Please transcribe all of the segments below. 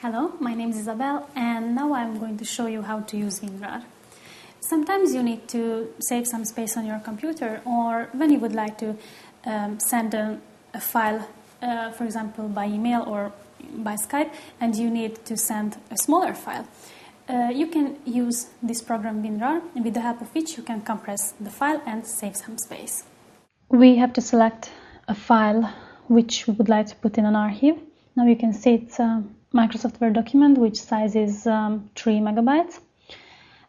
Hello, my name is Isabel, and now I'm going to show you how to use WinRAR. Sometimes you need to save some space on your computer, or when you would like to send a file, for example, by email or by Skype, and you need to send a smaller file. You can use this program WinRAR, with the help of which you can compress the file and save some space. We have to select a file which we would like to put in an archive. Now you can see it's a Microsoft Word document which size is 3 megabytes.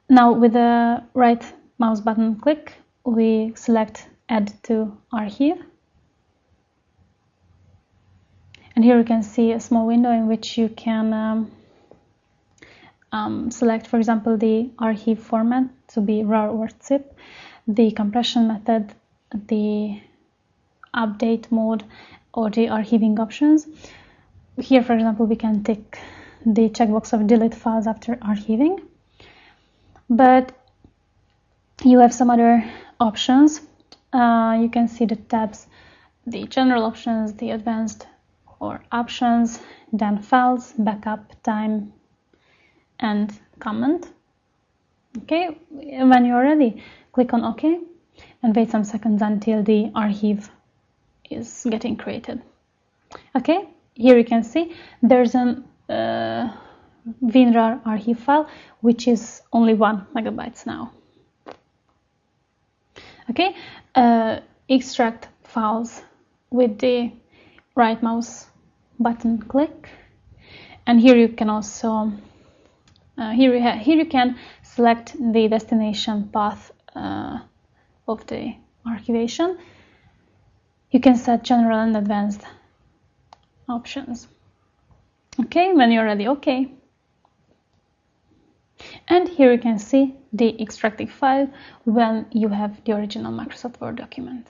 Now with the right mouse button click, we select Add to Archive. And here you can see a small window in which you can select, for example, the archive format to be RAR or zip, the compression method, the update mode, or the archiving options. Here, for example, we can tick the checkbox of delete files after archiving. But you have some other options. You can see the tabs, the general options, the advanced or options, then files, backup, time, and comment. Okay, when you're ready, click on OK and wait some seconds until the archive is getting created. Okay, here you can see there's an WinRAR archive file which is only 1 megabyte now. Okay, extract files with the right mouse button click, and here you can also here you can select the destination path of the archivation. You can set general and advanced options. Okay, when you're ready, OK. And here you can see the extracted file when you have the original Microsoft Word document.